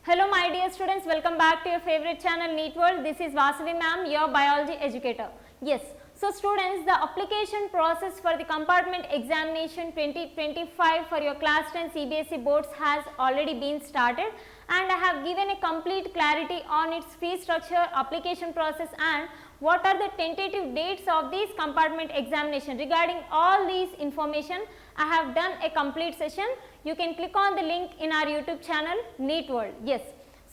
Hello my dear students, welcome back to your favorite channel NEET World. This is Vasavi Ma'am, your biology educator. Yes, so students, the application process for the compartment examination 2025 for your class 10 CBSE boards has already been started, and I have given a complete clarity on its fee structure, application process and what are the tentative dates of this compartment examination. Regarding all these information, I have done a complete session. You can click on the link in our YouTube channel NEET World. Yes.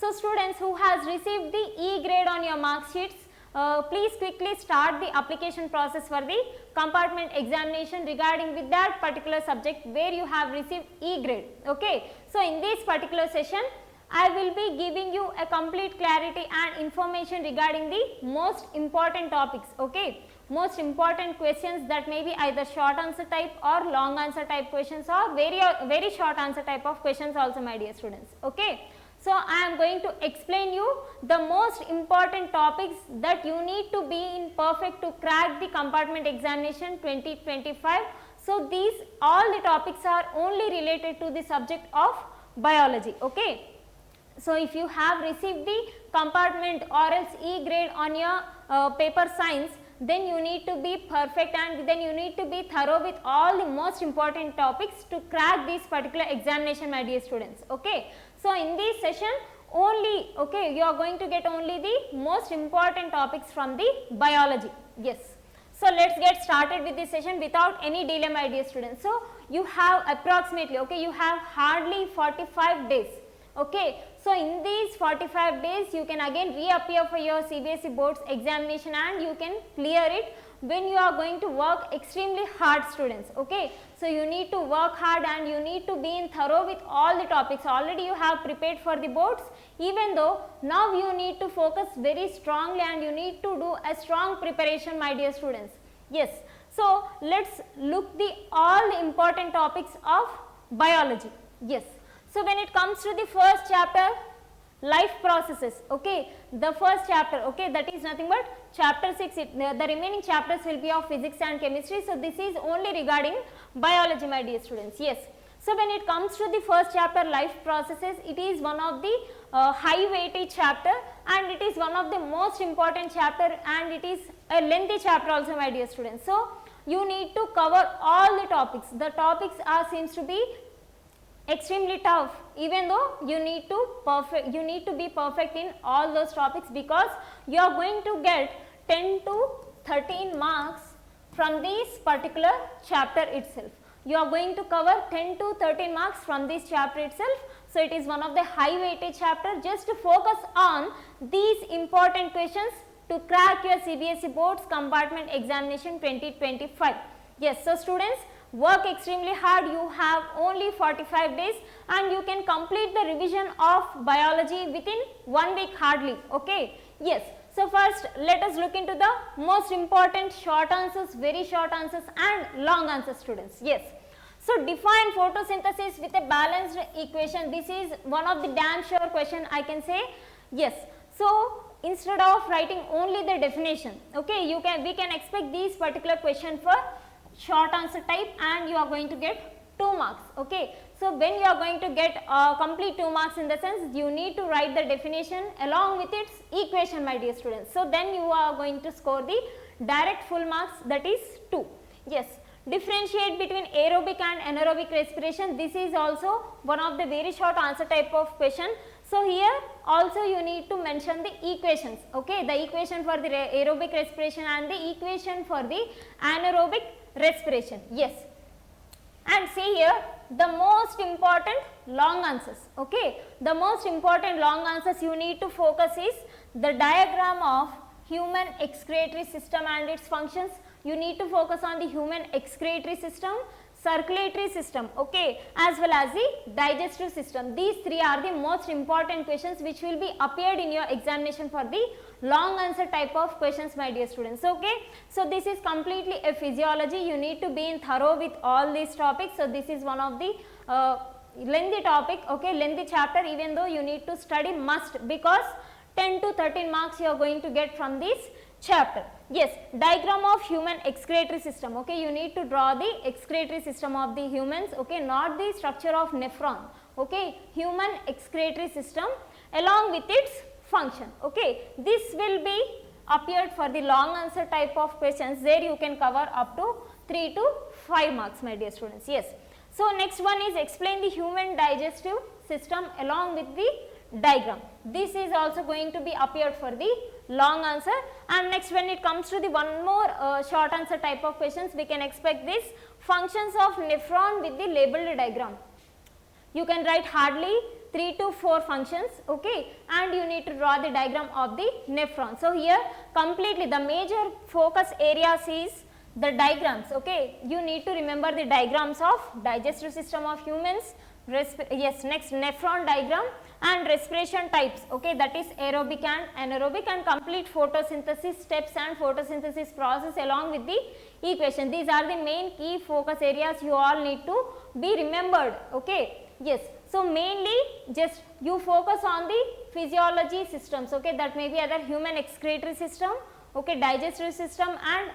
So students who has received the E grade on your mark sheets, please quickly start the application process for the compartment examination regarding with that particular subject where you have received E grade. Okay. So in this particular session, I will be giving you a complete clarity and information regarding the most important topics. Okay. Most important questions that may be either short answer type or long answer type questions or very short answer type of questions also, my dear students. Okay. So I am going to explain you the most important topics that you need to be in perfect to crack the compartment examination 2025. So these all the topics are only related to the subject of biology. Okay. So if you have received the compartment or else E grade on your paper science, then you need to be perfect and then you need to be thorough with all the most important topics to crack this particular examination, my dear students. Okay. So in this session only, okay, you are going to get only the most important topics from the biology. Yes. So let's get started with this session without any delay, my dear students. So you have approximately, okay, you have hardly 45 days. Okay. So in these 45 days you can again reappear for your CBSE boards examination and you can clear it when you are going to work extremely hard, students. Okay. So you need to work hard and you need to be in thorough with all the topics. Already you have prepared for the boards, even though now you need to focus very strongly and you need to do a strong preparation, my dear students. Yes. So let's look the all the important topics of biology. Yes. So when it comes to the first chapter, life processes, okay, the first chapter, okay, that is nothing but chapter 6, the remaining chapters will be of physics and chemistry. So this is only regarding biology, my dear students. Yes. So when it comes to the first chapter, life processes, it is one of the high weightage chapter and it is one of the most important chapter and it is a lengthy chapter also, my dear students. So you need to cover all the topics. The topics are seems to be extremely tough, even though you need to be perfect in all those topics because you are going to get 10 to 13 marks from this particular chapter itself. You are going to cover 10 to 13 marks from this chapter itself. So it is one of the high weightage chapter. Just to focus on these important questions to crack your CBSE boards compartment examination 2025. Yes. So students, work extremely hard. You have only 45 days and you can complete the revision of biology within 1 week hardly. Okay. Yes. So first let us look into the most important short answers, very short answers and long answers, students. Yes. So define photosynthesis with a balanced equation. This is one of the damn sure question, I can say. Yes. So instead of writing only the definition, okay, we can expect this particular question for short answer type and you are going to get 2 marks. Okay. So when you are going to get complete 2 marks, in the sense you need to write the definition along with its equation, my dear students. So then you are going to score the direct full marks, that is 2. Yes. Differentiate between aerobic and anaerobic respiration. This is also one of the very short answer type of question. So here also you need to mention the equations. Okay. The equation for the aerobic respiration and the equation for the anaerobic respiration. Yes. And see here the most important long answers. Okay. The most important long answers you need to focus is the diagram of human excretory system and its functions. You need to focus on the human excretory system, circulatory system, okay, as well as the digestive system. These 3 are the most important questions which will be appeared in your examination for the long answer type of questions, my dear students. Okay. So this is completely a physiology. You need to be in thorough with all these topics. So this is one of the lengthy topic, okay, lengthy chapter, even though you need to study must, because 10 to 13 marks you are going to get from this chapter. Yes, diagram of human excretory system. Okay, you need to draw the excretory system of the humans. Okay, not the structure of nephron. Okay, human excretory system, along with its function. Okay, this will be appeared for the long answer type of questions. There you can cover up to 3 to 5 marks, my dear students. Yes. So next one is explain the human digestive system along with the diagram. This is also going to be appeared for the long answer. And next, when it comes to the one more short answer type of questions, we can expect this functions of nephron with the labeled diagram. You can write hardly 3 to 4 functions, okay, and you need to draw the diagram of the nephron. So here completely the major focus areas is the diagrams, okay. You need to remember the diagrams of digestive system of humans, yes, next nephron diagram and respiration types, okay, that is aerobic and anaerobic, and complete photosynthesis steps and photosynthesis process along with the equation. These are the main key focus areas you all need to be remembered, okay. Yes, so mainly just you focus on the physiology systems, okay, that may be either human excretory system, okay, digestive system, and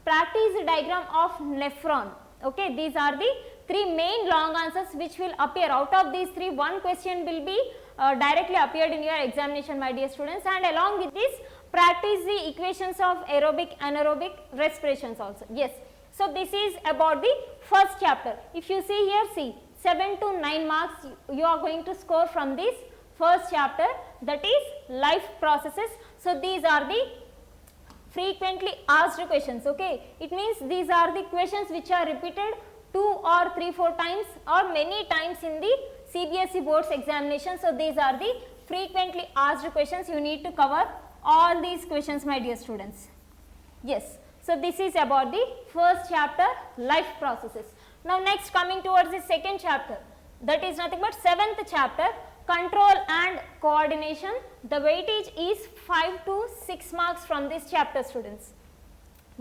practice the diagram of nephron, okay. These are the 3 main long answers which will appear. Out of these 3, one question will be directly appeared in your examination, my dear students, and along with this practice the equations of aerobic, anaerobic respirations also. Yes, so this is about the first chapter. If you see here, see 7 to 9 marks you are going to score from this first chapter, that is life processes. So these are the frequently asked questions, okay. It means these are the questions which are repeated 2 or 3, 4 times or many times in the CBSE boards examination. So these are the frequently asked questions. You need to cover all these questions, my dear students. Yes, so this is about the first chapter, life processes. Now next, coming towards the second chapter, that is nothing but 7th chapter, control and coordination. The weightage is 5 to 6 marks from this chapter, students.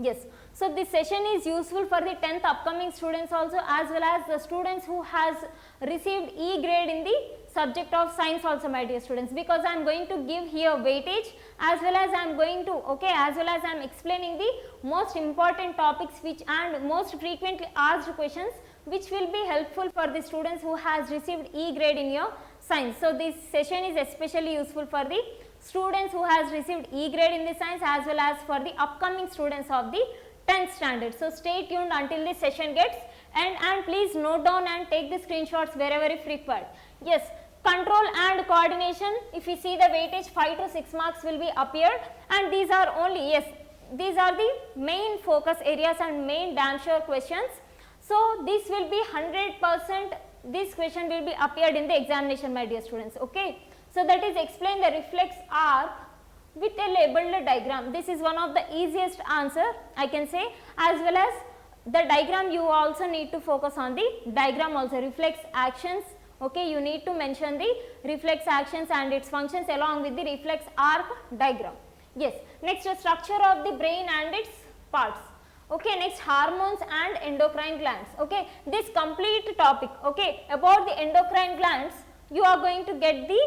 Yes, so this session is useful for the 10th upcoming students also, as well as the students who has received E grade in the subject of science also, my dear students, because I am going to give here weightage, as well as I am going to, okay, as well as I am explaining the most important topics which and most frequently asked questions which will be helpful for the students who has received E grade in your science. So this session is especially useful for the students who has received E grade in the science, as well as for the upcoming students of the 10th standard. So stay tuned until this session gets and please note down and take the screenshots wherever if required. Yes, control and coordination, if you see the weightage 5 to 6 marks will be appeared, and these are only, yes, these are the main focus areas and main damn sure questions. So this will be 100%, this question will be appeared in the examination, my dear students, okay. So that is explain the reflex arc with a labeled diagram. This is one of the easiest answer I can say, as well as the diagram you also need to focus on the diagram also, reflex actions, okay, you need to mention the reflex actions and its functions along with the reflex arc diagram. Yes, next structure of the brain and its parts, okay, next hormones and endocrine glands, okay, this complete topic, okay, about the endocrine glands you are going to get the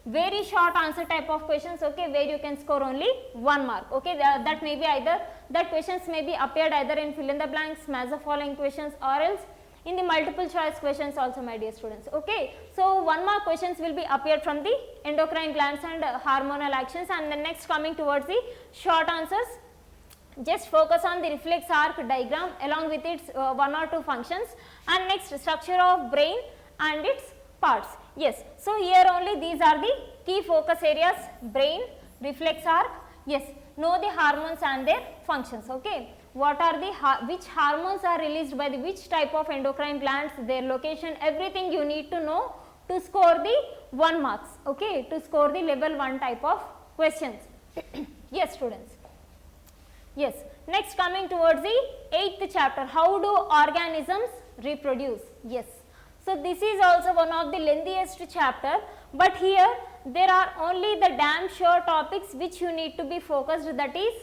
very short answer type of questions, okay, where you can score only 1 mark, okay. That may be either, that questions may be appeared either in fill in the blanks, match the following questions, or else in the multiple choice questions also, my dear students, okay. So 1 mark questions will be appeared from the endocrine glands and hormonal actions, and the next coming towards the short answers, just focus on the reflex arc diagram along with its 1 or 2 functions, and next structure of brain and its parts. Yes, so here only these are the key focus areas, brain, reflex arc, yes, know the hormones and their functions, okay. What are the, which hormones are released by the which type of endocrine glands, their location, everything you need to know to score the 1 marks, okay, to score the level 1 type of questions. Yes, students. Yes, next coming towards the 8th chapter, how do organisms reproduce? Yes. So this is also one of the lengthiest chapter, but here there are only the damn sure topics which you need to be focused, that is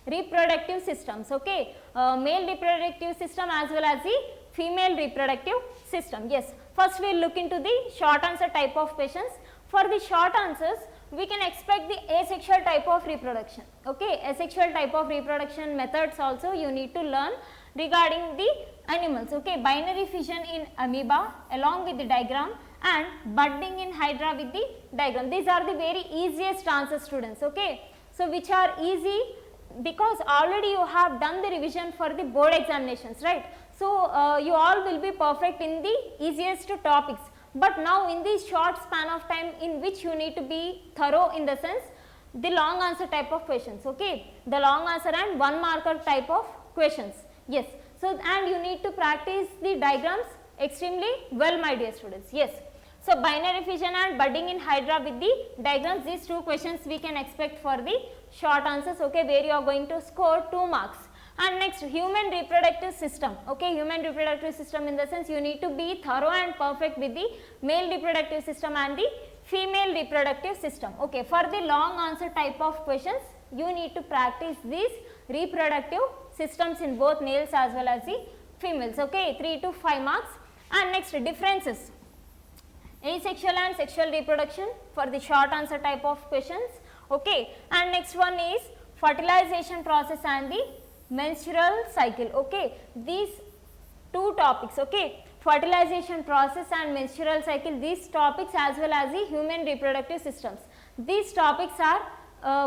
reproductive systems, okay, male reproductive system as well as the female reproductive system. Yes, first we will look into the short answer type of questions. For the short answers, we can expect the asexual type of reproduction, okay, asexual type of reproduction methods also you need to learn regarding the animals, okay, binary fission in amoeba along with the diagram, and budding in hydra with the diagram. These are the very easiest answers, students. Okay. So, which are easy because already you have done the revision for the board examinations, right. So, you all will be perfect in the easiest topics, but now in this short span of time in which you need to be thorough in the sense the long answer type of questions, okay, the long answer and 1 marker type of questions, yes. So, and you need to practice the diagrams extremely well, my dear students, yes. So, binary fission and budding in hydra with the diagrams, these 2 questions we can expect for the short answers, okay, where you are going to score 2 marks. And next, human reproductive system, okay, human reproductive system in the sense you need to be thorough and perfect with the male reproductive system and the female reproductive system, okay. For the long answer type of questions, you need to practice these reproductive systems in both males as well as the females, okay, 3 to 5 marks. And next, differences, asexual and sexual reproduction for the short answer type of questions, okay. And next one is fertilization process and the menstrual cycle, okay. These 2 topics, okay, fertilization process and menstrual cycle, these topics as well as the human reproductive systems, these topics are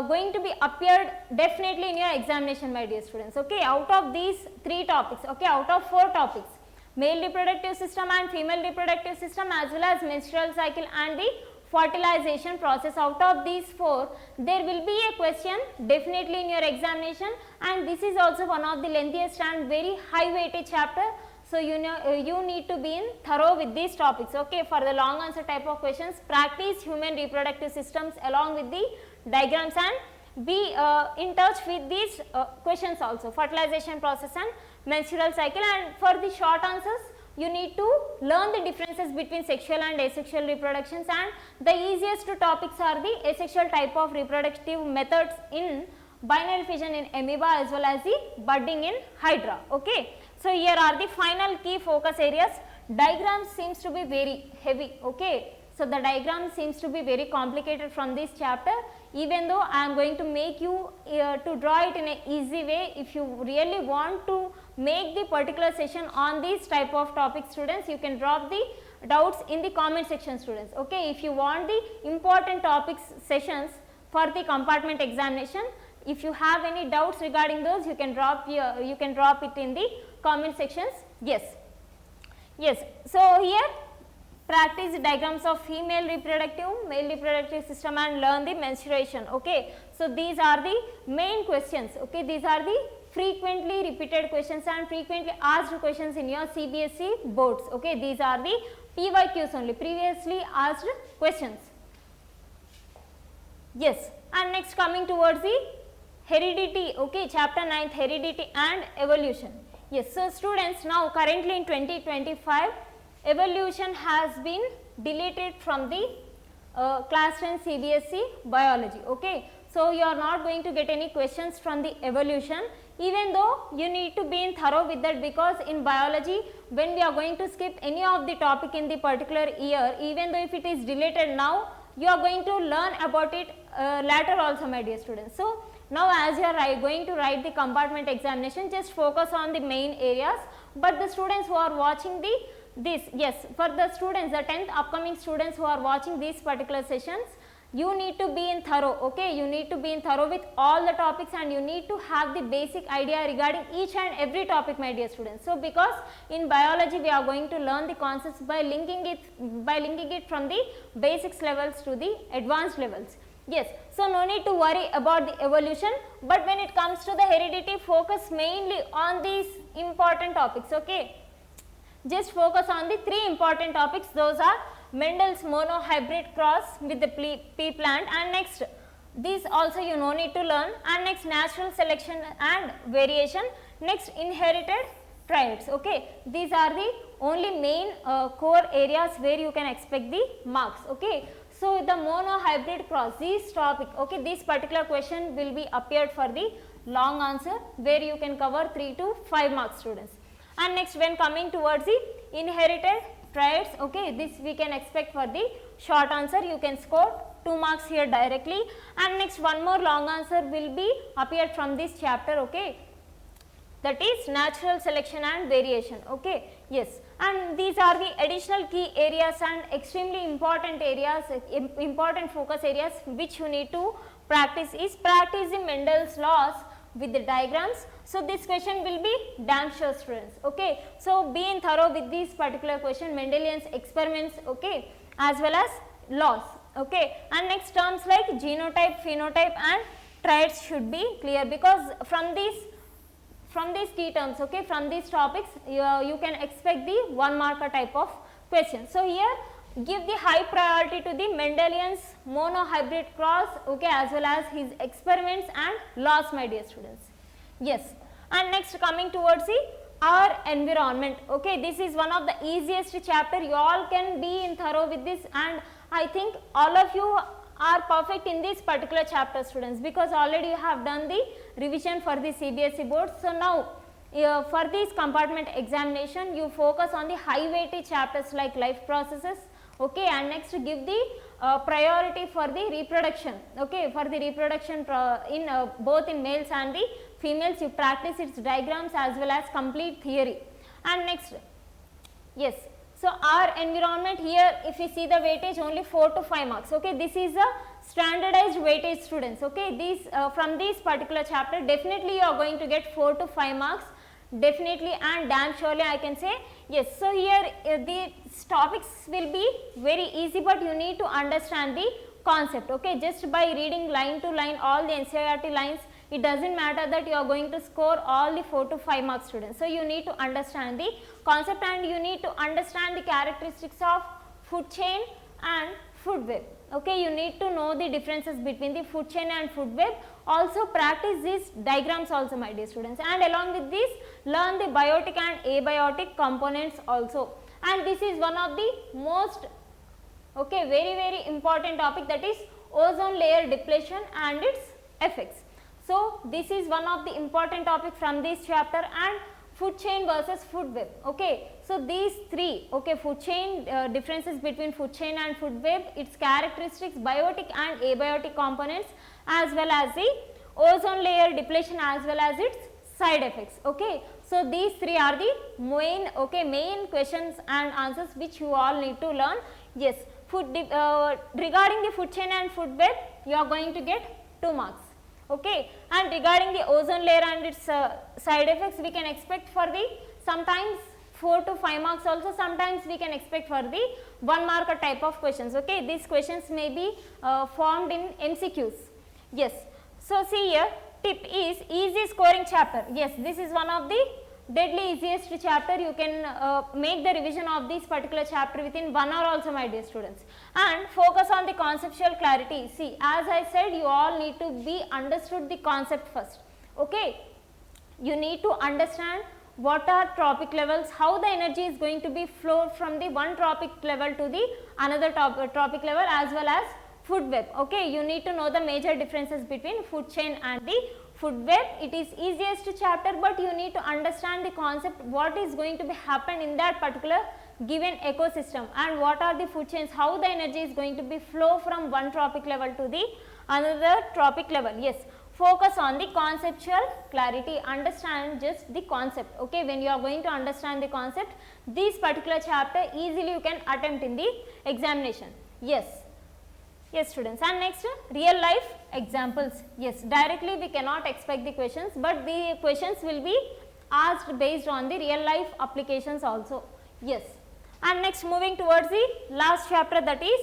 going to be appeared definitely in your examination, my dear students, okay. Out of these 3 topics, okay, out of 4 topics, male reproductive system and female reproductive system as well as menstrual cycle and the fertilization process, out of these 4 there will be a question definitely in your examination, and this is also one of the lengthiest and very high weightage chapter. So, you know you need to be in thorough with these topics, okay. For the long answer type of questions, practice human reproductive systems along with the diagrams and be in touch with these questions also, fertilization process and menstrual cycle. And for the short answers, you need to learn the differences between sexual and asexual reproductions, and the easiest 2 topics are the asexual type of reproductive methods in binary fission in amoeba as well as the budding in hydra, okay. So, here are the final key focus areas. Diagram seems to be very heavy, okay. So, the diagram seems to be very complicated from this chapter, even though I am going to make you to draw it in an easy way. If you really want to make the particular session on these type of topics, students, you can drop the doubts in the comment section, students, okay. If you want the important topics sessions for the compartment examination, if you have any doubts regarding those, you can drop it in the comment sections, yes, yes. So, here practice diagrams of female reproductive, male reproductive system and learn the menstruation, okay. So, these are the main questions, okay. These are the frequently repeated questions and frequently asked questions in your CBSE boards, okay. These are the PYQs only, previously asked questions, yes. And next, coming towards the heredity, okay, chapter 9th, heredity and evolution, yes. So, students, now currently in 2025, evolution has been deleted from the class 10 CBSE biology, okay. So, you are not going to get any questions from the evolution, even though you need to be in thorough with that, because in biology when we are going to skip any of the topic in the particular year, even though if it is deleted now, you are going to learn about it later also, my dear students. So, now as you are going to write the compartment examination, just focus on the main areas, but the students who are watching this, yes, for the students, the 10th upcoming students who are watching these particular sessions, you need to be in thorough, okay. You need to be in thorough with all the topics, and you need to have the basic idea regarding each and every topic, my dear students. So, because in biology we are going to learn the concepts by linking it from the basics levels to the advanced levels, yes. So, no need to worry about the evolution, but when it comes to the heredity, focus mainly on these important topics, okay. Just focus on the 3 important topics, those are Mendel's monohybrid cross with the pea plant, and next these also you no need to learn, and next natural selection and variation, next inherited traits, okay. These are the only main core areas where you can expect the marks, okay. So, the monohybrid cross, this topic, okay, this particular question will be appeared for the long answer where you can cover 3 to 5 marks, students. And next, when coming towards the inherited traits, okay, this we can expect for the short answer, you can score 2 marks here directly. And next, one more long answer will be appeared from this chapter, okay, that is natural selection and variation, okay, yes. and these are the additional key areas and extremely important areas, important focus areas which you need to practice is practicing Mendel's laws with the diagrams. So, this question will be damn sure, students. Okay. So, be in thorough with this particular question, Mendelian's experiments, okay, as well as laws. Okay. And next terms like genotype, phenotype and traits should be clear, because from these key terms, okay, from these topics you can expect the 1 marker type of question. So, here give the high priority to the Mendelian's monohybrid cross, okay, as well as his experiments and laws, my dear students. Yes. And next coming towards the our environment, okay, this is one of the easiest chapter, you all can be in thorough with this, and I think all of you are perfect in this particular chapter, students, because already you have done the revision for the CBSE board. So, now for this compartment examination you focus on the high weightage chapters like life processes, okay, and next give the priority for the reproduction, okay, for the reproduction in both in males and the females, you practice its diagrams as well as complete theory. And next, yes, so our environment here, if you see the weightage only 4 to 5 marks, okay, this is a standardized weightage, students, okay, these from this particular chapter definitely you are going to get 4 to 5 marks definitely, and damn surely I can say yes. So, here the topics will be very easy, but you need to understand the concept, okay, just by reading line to line all the NCERT lines, it does not matter that you are going to score all the 4 to 5 marks, students. So, you need to understand the concept and you need to understand the characteristics of food chain and food web, okay, you need to know the differences between the food chain and food web, also practice these diagrams also, my dear students, and along with this learn the biotic and abiotic components also, and this is one of the most, okay, very important topic, that is ozone layer depletion and its effects. So, this is one of the important topic from this chapter, and food chain versus food web, okay. So, these three, okay, food chain, differences between food chain and food web, its characteristics, biotic and abiotic components, as well as the ozone layer depletion as well as its side effects, okay. So, these three are the main, okay, main questions and answers which you all need to learn. Yes, regarding the food chain and food web, you are going to get 2 marks. Okay, and regarding the ozone layer and its side effects, we can expect for the sometimes 4 to 5 marks also, sometimes we can expect for the 1 marker type of questions. Okay, these questions may be formed in MCQs. Yes, so see here, tip is easy scoring chapter. Yes, this is one of the deadly easiest chapter. You can make the revision of this particular chapter within 1 hour also, my dear students, and focus on the conceptual clarity. See, as I said, you all need to be understood the concept first. Okay, you need to understand what are tropic levels, how the energy is going to be flowed from the one tropic level to the another tropic level, as well as food web. Okay, you need to know the major differences between food chain and the food web. It is easiest chapter, but you need to understand the concept, what is going to be happen in that particular given ecosystem, and what are the food chains, how the energy is going to be flow from one tropic level to the another tropic level. Yes, focus on the conceptual clarity, understand just the concept. Okay, when you are going to understand the concept, this particular chapter easily you can attempt in the examination. Yes. Yes, students, and next real life examples. Yes, directly we cannot expect the questions, but the questions will be asked based on the real life applications also. Yes, and next moving towards the last chapter, that is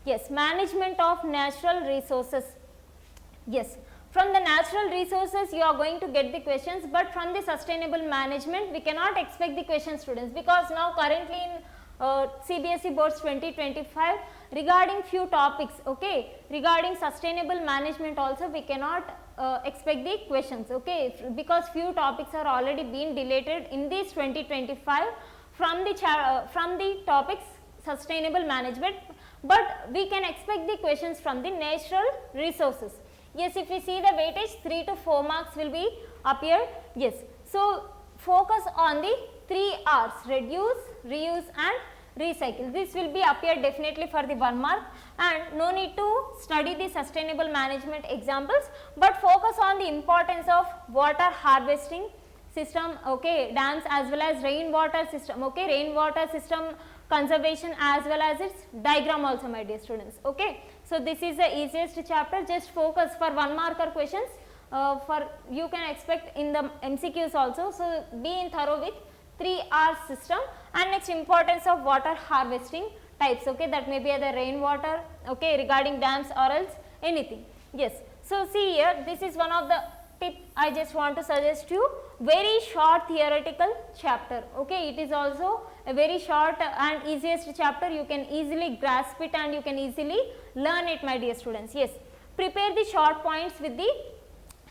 yes, management of natural resources. Yes, from the natural resources you are going to get the questions, but from the sustainable management we cannot expect the questions, students, because now currently in CBSE boards 2025 regarding few topics, okay, regarding sustainable management also we cannot expect the questions, okay, because few topics are already been deleted in this 2025 from the topics sustainable management, but we can expect the questions from the natural resources. Yes, if we see the weightage, 3 to 4 marks will be appeared. Yes, so focus on the 3 R's, reduce, reuse and recycle. This will be appeared definitely for the 1 mark, and no need to study the sustainable management examples, but focus on the importance of water harvesting, system, okay, dams as well as rainwater system, okay, rainwater system conservation as well as its diagram also, my dear students. Okay. So, this is the easiest chapter, just focus for 1 marker questions, for you can expect in the MCQs also. So, be in thorough with 3R system, and next importance of water harvesting types, okay, that may be the rainwater, okay, regarding dams or else anything. Yes. So, see here, this is one of the tip I just want to suggest you, very short theoretical chapter, okay, it is also a very short and easiest chapter, you can easily grasp it and you can easily learn it, my dear students. Yes, prepare the short points with the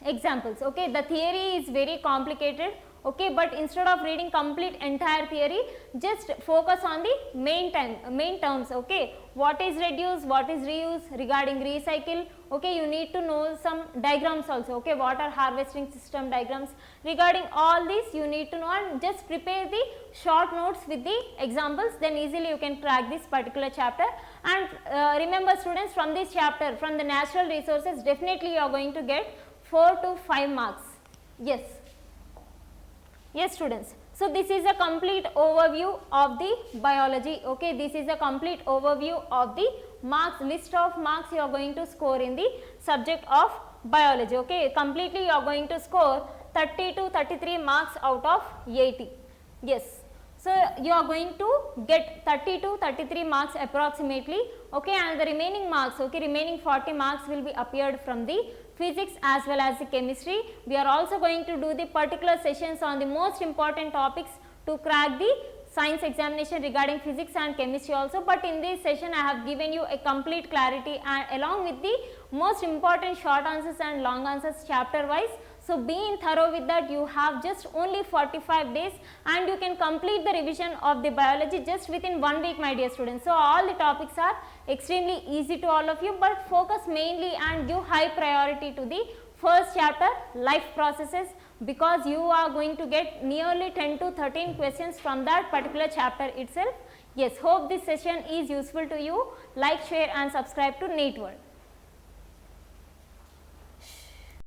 examples, okay, the theory is very complicated, okay, but instead of reading complete entire theory, just focus on the main terms, okay, what is reduce, what is reuse, regarding recycle, okay, you need to know some diagrams also, okay, water harvesting system diagrams, regarding all these you need to know, and just prepare the short notes with the examples, then easily you can crack this particular chapter. And remember students, from this chapter, from the natural resources, definitely you are going to get 4 to 5 marks. Yes. Yes students, so this is a complete overview of the biology, okay, this is a complete overview of the marks, list of marks you are going to score in the subject of biology, okay, completely you are going to score 30 to 33 marks out of 80, yes. So, you are going to get 30 to 33 marks approximately, okay, and the remaining marks, okay, remaining 40 marks will be appeared from the physics as well as the chemistry. We are also going to do the particular sessions on the most important topics to crack the science examination regarding physics and chemistry also, but in this session I have given you a complete clarity and along with the most important short answers and long answers chapter wise. So, be in thorough with that, you have just only 45 days and you can complete the revision of the biology just within 1 week, my dear students. So, all the topics are extremely easy to all of you, but focus mainly and give high priority to the first chapter, life processes, because you are going to get nearly 10 to 13 questions from that particular chapter itself. Yes, hope this session is useful to you. Like, share and subscribe to NEET World.